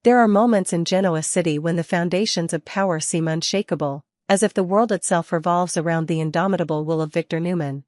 There are moments in Genoa City when the foundations of power seem unshakable, as if the world itself revolves around the indomitable will of Victor Newman.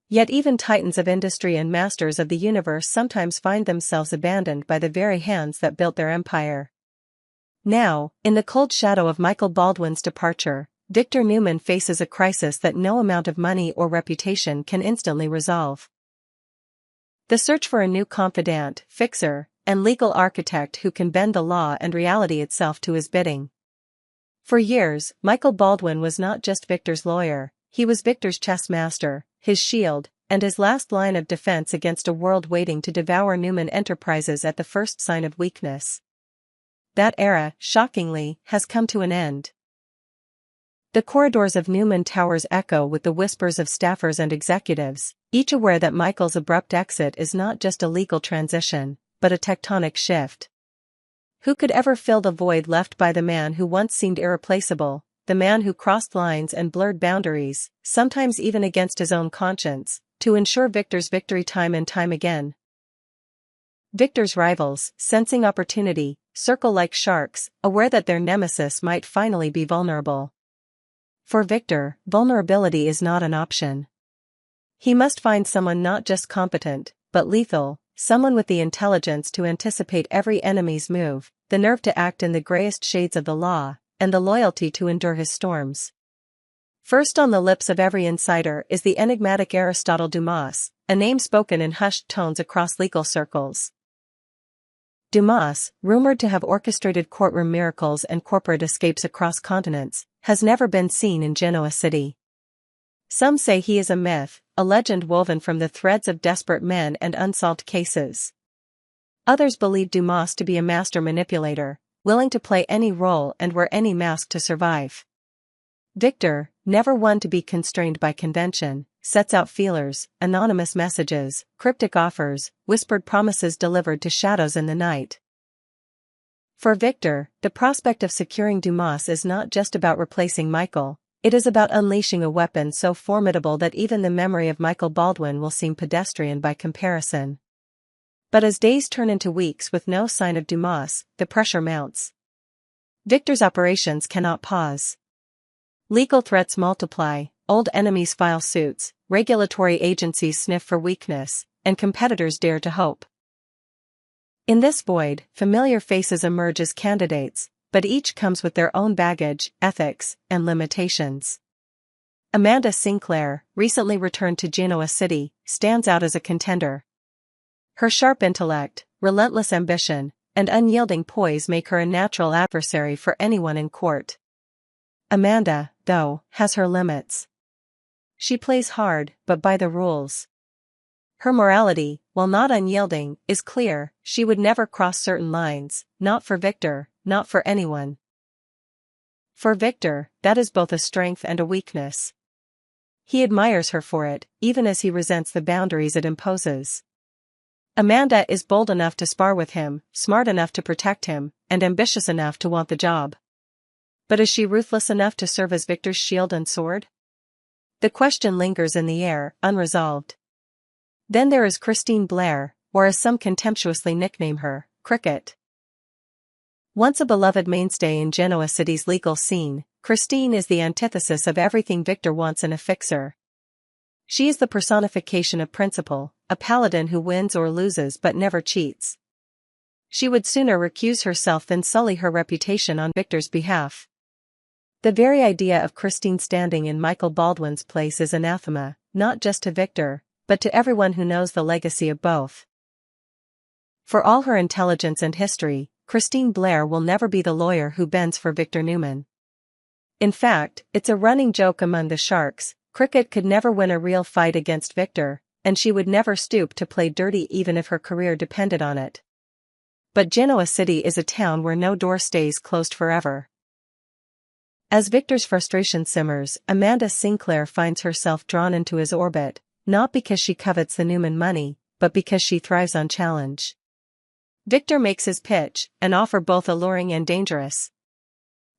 Yet even titans of industry and masters of the universe sometimes find themselves abandoned by the very hands that built their empire. Now, in the cold shadow of Michael Baldwin's departure, Victor Newman faces a crisis that no amount of money or reputation can instantly resolve. The search for a new confidant, fixer, and legal architect who can bend the law and reality itself to his bidding. For years, Michael Baldwin was not just Victor's lawyer, he was Victor's chessmaster, his shield, and his last line of defense against a world waiting to devour Newman Enterprises at the first sign of weakness. That era, shockingly, has come to an end. The corridors of Newman Towers echo with the whispers of staffers and executives, each aware that Michael's abrupt exit is not just a legal transition, but a tectonic shift. Who could ever fill the void left by the man who once seemed irreplaceable, the man who crossed lines and blurred boundaries, sometimes even against his own conscience, to ensure Victor's victory time and time again? Victor's rivals, sensing opportunity, circle like sharks, aware that their nemesis might finally be vulnerable. For Victor, vulnerability is not an option. He must find someone not just competent, but lethal, someone with the intelligence to anticipate every enemy's move, the nerve to act in the grayest shades of the law, and the loyalty to endure his storms. First on the lips of every insider is the enigmatic Aristotle Dumas, a name spoken in hushed tones across legal circles. Dumas, rumored to have orchestrated courtroom miracles and corporate escapes across continents, has never been seen in Genoa City. Some say he is a myth, a legend woven from the threads of desperate men and unsolved cases. Others believe Dumas to be a master manipulator, willing to play any role and wear any mask to survive. Victor, never one to be constrained by convention, sets out feelers, anonymous messages, cryptic offers, whispered promises delivered to shadows in the night. For Victor, the prospect of securing Dumas is not just about replacing Michael, it is about unleashing a weapon so formidable that even the memory of Michael Baldwin will seem pedestrian by comparison. But as days turn into weeks with no sign of Dumas, the pressure mounts. Victor's operations cannot pause. Legal threats multiply, old enemies file suits, regulatory agencies sniff for weakness, and competitors dare to hope. In this void, familiar faces emerge as candidates, but each comes with their own baggage, ethics, and limitations. Amanda Sinclair, recently returned to Genoa City, stands out as a contender. Her sharp intellect, relentless ambition, and unyielding poise make her a natural adversary for anyone in court. Amanda, though, has her limits. She plays hard, but by the rules. Her morality, while not unyielding, is clear. She would never cross certain lines, not for Victor, not for anyone. For Victor, that is both a strength and a weakness. He admires her for it, even as he resents the boundaries it imposes. Amanda is bold enough to spar with him, smart enough to protect him, and ambitious enough to want the job. But is she ruthless enough to serve as Victor's shield and sword? The question lingers in the air, unresolved. Then there is Christine Blair, or as some contemptuously nickname her, Cricket. Once a beloved mainstay in Genoa City's legal scene, Christine is the antithesis of everything Victor wants in a fixer. She is the personification of principle, a paladin who wins or loses but never cheats. She would sooner recuse herself than sully her reputation on Victor's behalf. The very idea of Christine standing in Michael Baldwin's place is anathema, not just to Victor, but to everyone who knows the legacy of both. For all her intelligence and history, Christine Blair will never be the lawyer who bends for Victor Newman. In fact, it's a running joke among the sharks, Cricket could never win a real fight against Victor, and she would never stoop to play dirty even if her career depended on it. But Genoa City is a town where no door stays closed forever. As Victor's frustration simmers, Amanda Sinclair finds herself drawn into his orbit, not because she covets the Newman money, but because she thrives on challenge. Victor makes his pitch, an offer both alluring and dangerous.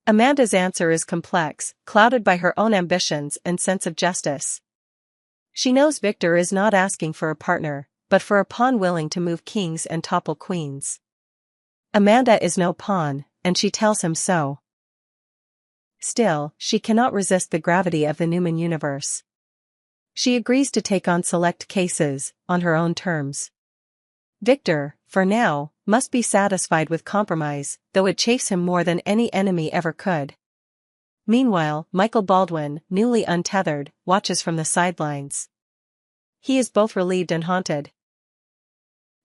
Amanda's answer is complex, clouded by her own ambitions and sense of justice. She knows Victor is not asking for a partner, but for a pawn willing to move kings and topple queens. Amanda is no pawn, and she tells him so. Still, she cannot resist the gravity of the Newman universe. She agrees to take on select cases, on her own terms. Victor, for now, must be satisfied with compromise, though it chafes him more than any enemy ever could. Meanwhile, Michael Baldwin, newly untethered, watches from the sidelines. He is both relieved and haunted.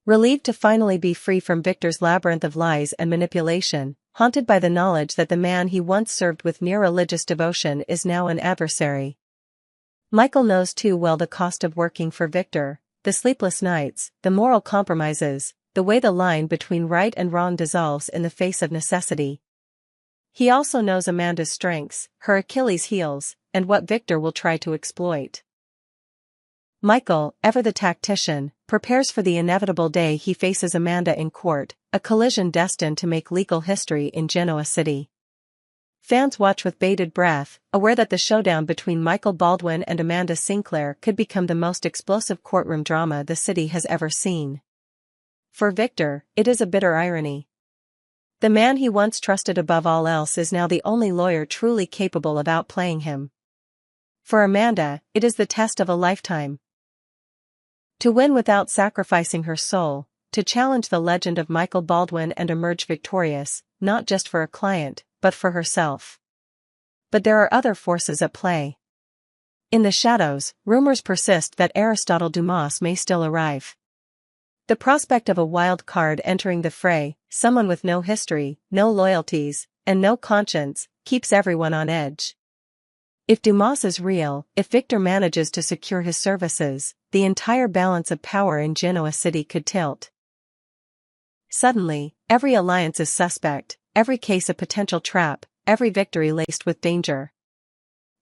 Relieved to finally be free from Victor's labyrinth of lies and manipulation, haunted by the knowledge that the man he once served with near religious devotion is now an adversary. Michael knows too well the cost of working for Victor, the sleepless nights, the moral compromises, the way the line between right and wrong dissolves in the face of necessity. He also knows Amanda's strengths, her Achilles' heels, and what Victor will try to exploit. Michael, ever the tactician, prepares for the inevitable day he faces Amanda in court, a collision destined to make legal history in Genoa City. Fans watch with bated breath, aware that the showdown between Michael Baldwin and Amanda Sinclair could become the most explosive courtroom drama the city has ever seen. For Victor, it is a bitter irony. The man he once trusted above all else is now the only lawyer truly capable of outplaying him. For Amanda, it is the test of a lifetime. To win without sacrificing her soul, to challenge the legend of Michael Baldwin and emerge victorious, not just for a client, but for herself. But there are other forces at play. In the shadows, rumors persist that Aristotle Dumas may still arrive. The prospect of a wild card entering the fray, someone with no history, no loyalties, and no conscience, keeps everyone on edge. If Dumas is real, if Victor manages to secure his services, the entire balance of power in Genoa City could tilt. Suddenly, every alliance is suspect, every case a potential trap, every victory laced with danger.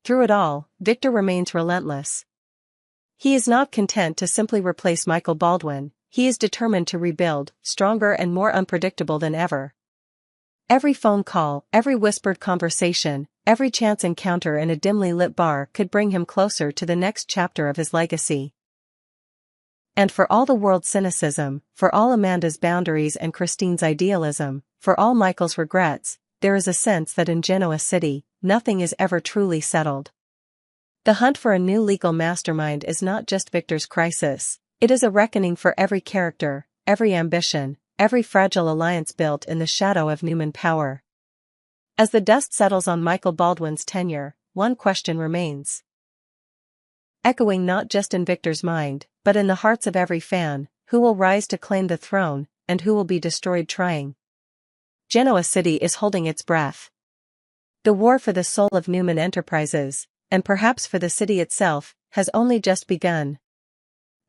Through it all, Victor remains relentless. He is not content to simply replace Michael Baldwin, he is determined to rebuild, stronger and more unpredictable than ever. Every phone call, every whispered conversation, every chance encounter in a dimly lit bar could bring him closer to the next chapter of his legacy. And for all the world's cynicism, for all Amanda's boundaries and Christine's idealism, for all Michael's regrets, there is a sense that in Genoa City, nothing is ever truly settled. The hunt for a new legal mastermind is not just Victor's crisis, it is a reckoning for every character, every ambition, every fragile alliance built in the shadow of Newman power. As the dust settles on Michael Baldwin's tenure, one question remains. Echoing not just in Victor's mind, but in the hearts of every fan, who will rise to claim the throne, and who will be destroyed trying? Genoa City is holding its breath. The war for the soul of Newman Enterprises, and perhaps for the city itself, has only just begun.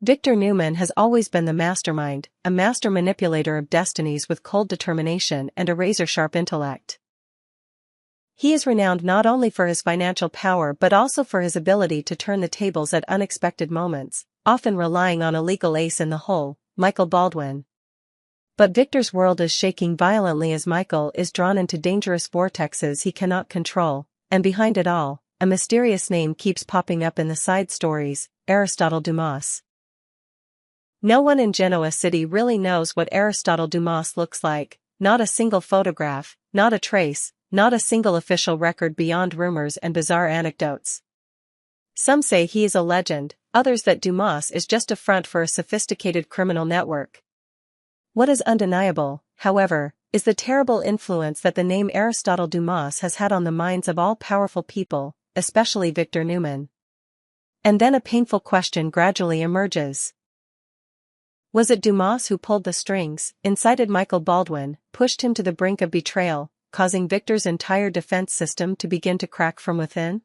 Victor Newman has always been the mastermind, a master manipulator of destinies with cold determination and a razor-sharp intellect. He is renowned not only for his financial power but also for his ability to turn the tables at unexpected moments, often relying on a legal ace in the hole, Michael Baldwin. But Victor's world is shaking violently as Michael is drawn into dangerous vortexes he cannot control, and behind it all, a mysterious name keeps popping up in the side stories, Aristotle Dumas. No one in Genoa City really knows what Aristotle Dumas looks like, not a single photograph, not a trace, not a single official record beyond rumors and bizarre anecdotes. Some say he is a legend, others that Dumas is just a front for a sophisticated criminal network. What is undeniable, however, is the terrible influence that the name Aristotle Dumas has had on the minds of all powerful people, especially Victor Newman. And then a painful question gradually emerges. Was it Dumas who pulled the strings, incited Michael Baldwin, pushed him to the brink of betrayal, causing Victor's entire defense system to begin to crack from within?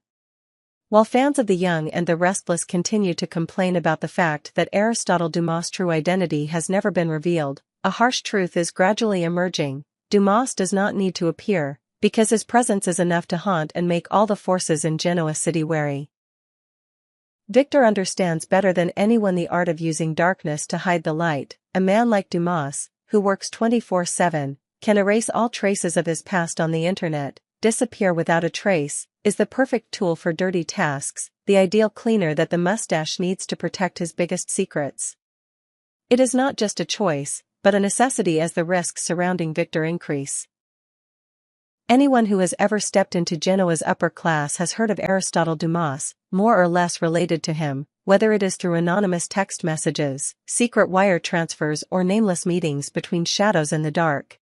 While fans of the young and the restless continue to complain about the fact that Aristotle Dumas' true identity has never been revealed, a harsh truth is gradually emerging. Dumas does not need to appear, because his presence is enough to haunt and make all the forces in Genoa City wary. Victor understands better than anyone the art of using darkness to hide the light. A man like Dumas, who works 24/7, can erase all traces of his past on the internet, disappear without a trace, is the perfect tool for dirty tasks, the ideal cleaner that the mustache needs to protect his biggest secrets. It is not just a choice, but a necessity as the risks surrounding Victor increase. Anyone who has ever stepped into Genoa's upper class has heard of Aristotle Dumas, more or less related to him, whether it is through anonymous text messages, secret wire transfers or nameless meetings between shadows in the dark.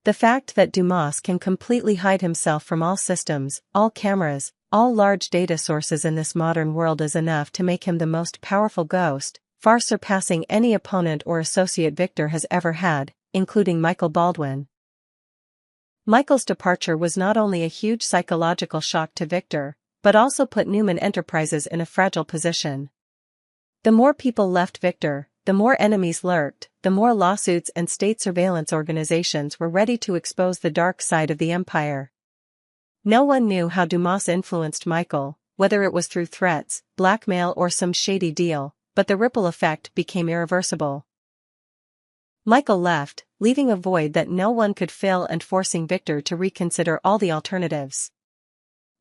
The fact that Dumas can completely hide himself from all systems, all cameras, all large data sources in this modern world is enough to make him the most powerful ghost, far surpassing any opponent or associate Victor has ever had, including Michael Baldwin. Michael's departure was not only a huge psychological shock to Victor, but also put Newman Enterprises in a fragile position. The more people left Victor, the more enemies lurked, the more lawsuits and state surveillance organizations were ready to expose the dark side of the empire. No one knew how Dumas influenced Michael, whether it was through threats, blackmail or some shady deal, but the ripple effect became irreversible. Michael left, leaving a void that no one could fill and forcing Victor to reconsider all the alternatives.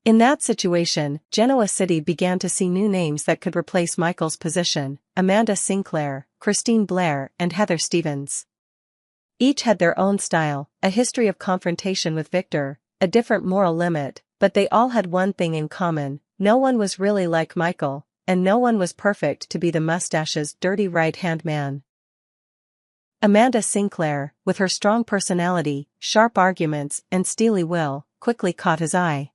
In that situation, Genoa City began to see new names that could replace Michael's position: Amanda Sinclair, Christine Blair, and Heather Stevens. Each had their own style, a history of confrontation with Victor, a different moral limit, but they all had one thing in common: no one was really like Michael, and no one was perfect to be the mustache's dirty right-hand man. Amanda Sinclair, with her strong personality, sharp arguments, and steely will, quickly caught his eye.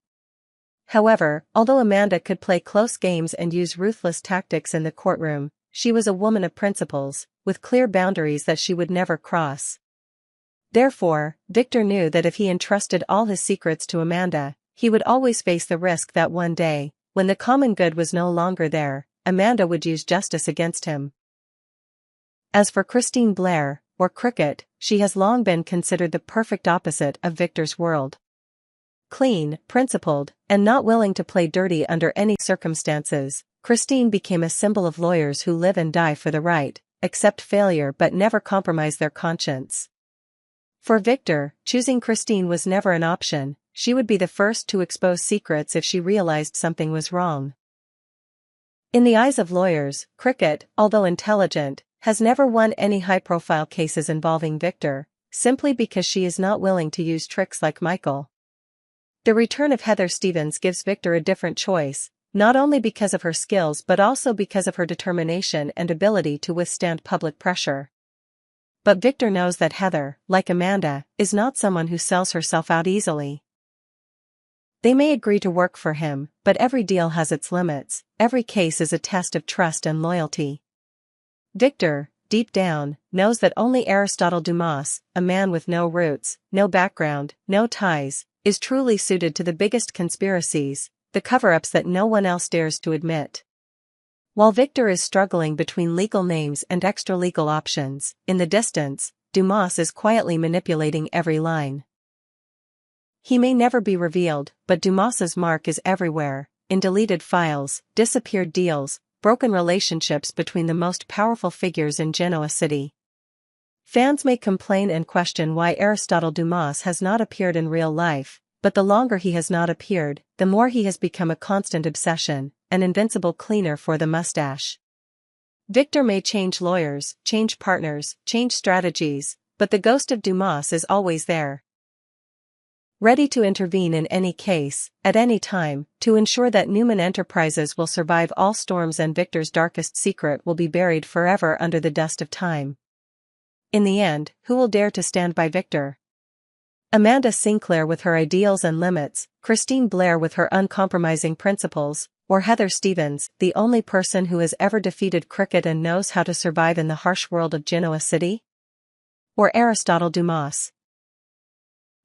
However, although Amanda could play close games and use ruthless tactics in the courtroom, she was a woman of principles, with clear boundaries that she would never cross. Therefore, Victor knew that if he entrusted all his secrets to Amanda, he would always face the risk that one day, when the common good was no longer there, Amanda would use justice against him. As for Christine Blair, or Cricket, she has long been considered the perfect opposite of Victor's world. Clean, principled, and not willing to play dirty under any circumstances, Christine became a symbol of lawyers who live and die for the right, accept failure but never compromise their conscience. For Victor, choosing Christine was never an option. She would be the first to expose secrets if she realized something was wrong. In the eyes of lawyers, Cricket, although intelligent, has never won any high-profile cases involving Victor, simply because she is not willing to use tricks like Michael. The return of Heather Stevens gives Victor a different choice, not only because of her skills but also because of her determination and ability to withstand public pressure. But Victor knows that Heather, like Amanda, is not someone who sells herself out easily. They may agree to work for him, but every deal has its limits, every case is a test of trust and loyalty. Victor, deep down, knows that only Aristotle Dumas, a man with no roots, no background, no ties, is truly suited to the biggest conspiracies, the cover-ups that no one else dares to admit. While Victor is struggling between legal names and extra-legal options, in the distance, Dumas is quietly manipulating every line. He may never be revealed, but Dumas's mark is everywhere, in deleted files, disappeared deals, broken relationships between the most powerful figures in Genoa City. Fans may complain and question why Aristotle Dumas has not appeared in real life, but the longer he has not appeared, the more he has become a constant obsession, an invincible cleaner for the mustache. Victor may change lawyers, change partners, change strategies, but the ghost of Dumas is always there. Ready to intervene in any case, at any time, to ensure that Newman Enterprises will survive all storms and Victor's darkest secret will be buried forever under the dust of time. In the end, who will dare to stand by Victor? Amanda Sinclair with her ideals and limits, Christine Blair with her uncompromising principles, or Heather Stevens, the only person who has ever defeated Cricket and knows how to survive in the harsh world of Genoa City? Or Aristotle Dumas?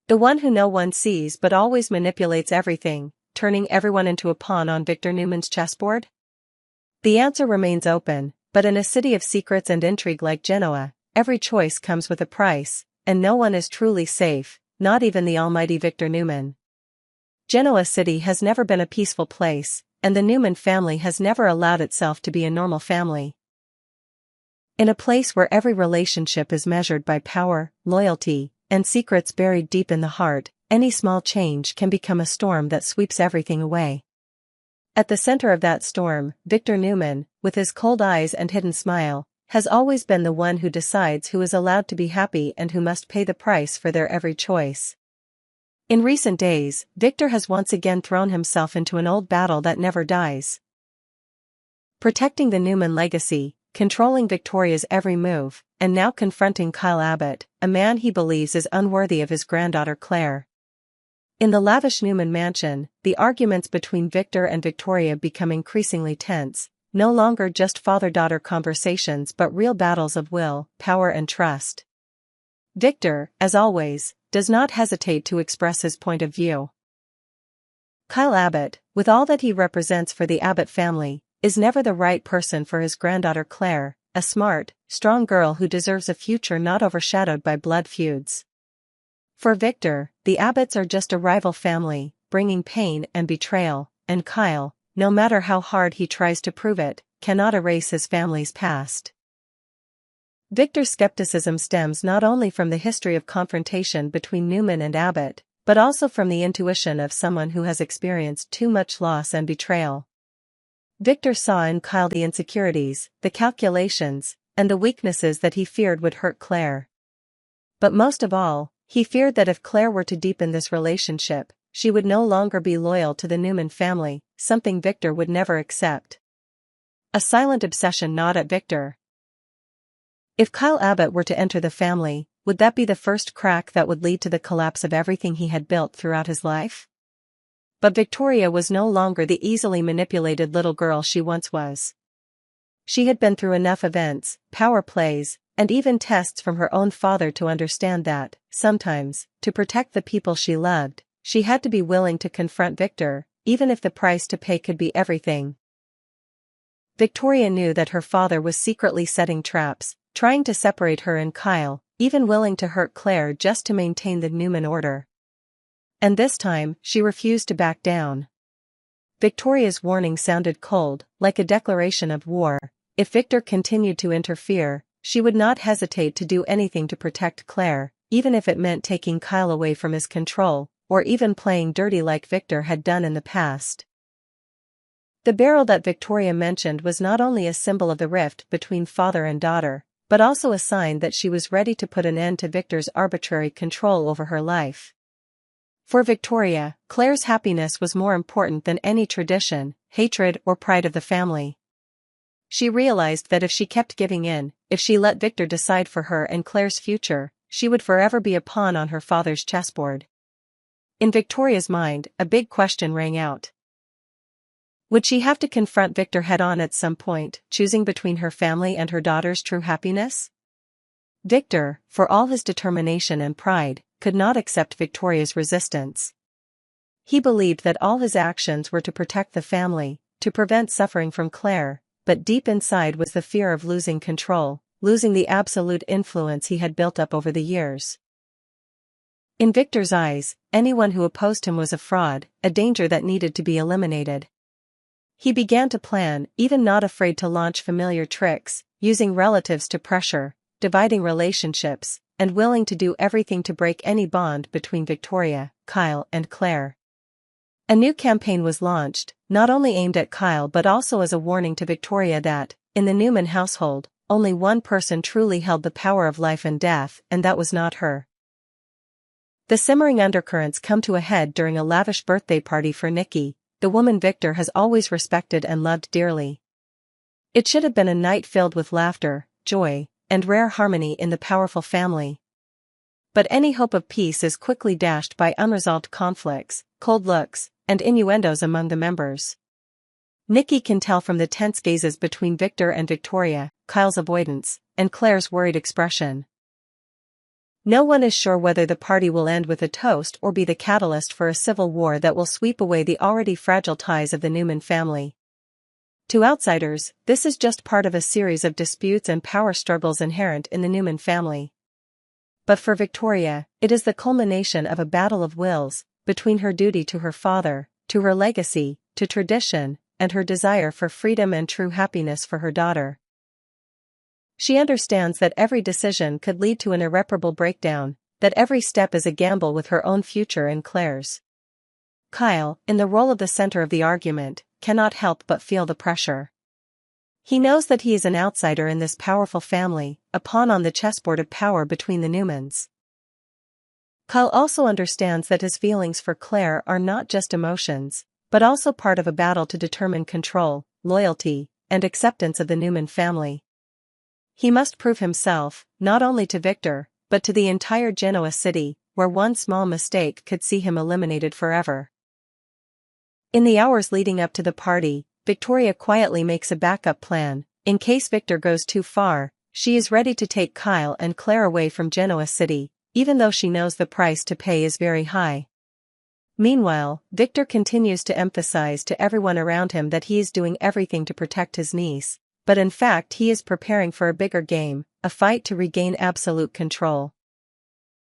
The one who no one sees but always manipulates everything, turning everyone into a pawn on Victor Newman's chessboard? The answer remains open, but in a city of secrets and intrigue like Genoa, every choice comes with a price, and no one is truly safe, not even the almighty Victor Newman. Genoa City has never been a peaceful place, and the Newman family has never allowed itself to be a normal family. In a place where every relationship is measured by power, loyalty, and secrets buried deep in the heart, any small change can become a storm that sweeps everything away. At the center of that storm, Victor Newman, with his cold eyes and hidden smile, has always been the one who decides who is allowed to be happy and who must pay the price for their every choice. In recent days, Victor has once again thrown himself into an old battle that never dies. Protecting the Newman legacy, controlling Victoria's every move, and now confronting Kyle Abbott, a man he believes is unworthy of his granddaughter Claire. In the lavish Newman mansion, the arguments between Victor and Victoria become increasingly tense, no longer just father-daughter conversations but real battles of will, power and trust. Victor, as always, does not hesitate to express his point of view. Kyle Abbott, with all that he represents for the Abbott family, is never the right person for his granddaughter Claire, a smart, strong girl who deserves a future not overshadowed by blood feuds. For Victor, the Abbotts are just a rival family, bringing pain and betrayal, and Kyle, no matter how hard he tries to prove it, cannot erase his family's past. Victor's skepticism stems not only from the history of confrontation between Newman and Abbott, but also from the intuition of someone who has experienced too much loss and betrayal. Victor saw in Kyle the insecurities, the calculations, and the weaknesses that he feared would hurt Claire. But most of all, he feared that if Claire were to deepen this relationship, she would no longer be loyal to the Newman family, something Victor would never accept. A silent obsession gnawed at Victor. If Kyle Abbott were to enter the family, would that be the first crack that would lead to the collapse of everything he had built throughout his life? But Victoria was no longer the easily manipulated little girl she once was. She had been through enough events, power plays, and even tests from her own father to understand that, sometimes, to protect the people she loved, she had to be willing to confront Victor, even if the price to pay could be everything. Victoria knew that her father was secretly setting traps, trying to separate her and Kyle, even willing to hurt Claire just to maintain the Newman order. And this time, she refused to back down. Victoria's warning sounded cold, like a declaration of war. If Victor continued to interfere, she would not hesitate to do anything to protect Claire, even if it meant taking Kyle away from his control, or even playing dirty like Victor had done in the past. The barrel that Victoria mentioned was not only a symbol of the rift between father and daughter, but also a sign that she was ready to put an end to Victor's arbitrary control over her life. For Victoria, Claire's happiness was more important than any tradition, hatred or pride of the family. She realized that if she kept giving in, if she let Victor decide for her and Claire's future, she would forever be a pawn on her father's chessboard. In Victoria's mind, a big question rang out. Would she have to confront Victor head-on at some point, choosing between her family and her daughter's true happiness? Victor, for all his determination and pride, could not accept Victoria's resistance. He believed that all his actions were to protect the family, to prevent suffering from Claire, but deep inside was the fear of losing control, losing the absolute influence he had built up over the years. In Victor's eyes, anyone who opposed him was a fraud, a danger that needed to be eliminated. He began to plan, even not afraid to launch familiar tricks, using relatives to pressure, dividing relationships, and willing to do everything to break any bond between Victoria, Kyle, and Claire. A new campaign was launched, not only aimed at Kyle but also as a warning to Victoria that, in the Newman household, only one person truly held the power of life and death, and that was not her. The simmering undercurrents come to a head during a lavish birthday party for Nikki, the woman Victor has always respected and loved dearly. It should have been a night filled with laughter, joy, and rare harmony in the powerful family. But any hope of peace is quickly dashed by unresolved conflicts, cold looks, and innuendos among the members. Nikki can tell from the tense gazes between Victor and Victoria, Kyle's avoidance, and Claire's worried expression. No one is sure whether the party will end with a toast or be the catalyst for a civil war that will sweep away the already fragile ties of the Newman family. To outsiders, this is just part of a series of disputes and power struggles inherent in the Newman family. But for Victoria, it is the culmination of a battle of wills, between her duty to her father, to her legacy, to tradition, and her desire for freedom and true happiness for her daughter. She understands that every decision could lead to an irreparable breakdown, that every step is a gamble with her own future and Claire's. Kyle, in the role of the center of the argument, cannot help but feel the pressure. He knows that he is an outsider in this powerful family, a pawn on the chessboard of power between the Newmans. Kyle also understands that his feelings for Claire are not just emotions, but also part of a battle to determine control, loyalty, and acceptance of the Newman family. He must prove himself, not only to Victor, but to the entire Genoa City, where one small mistake could see him eliminated forever. In the hours leading up to the party, Victoria quietly makes a backup plan. In case Victor goes too far, she is ready to take Kyle and Claire away from Genoa City, even though she knows the price to pay is very high. Meanwhile, Victor continues to emphasize to everyone around him that he is doing everything to protect his niece, but in fact he is preparing for a bigger game, a fight to regain absolute control.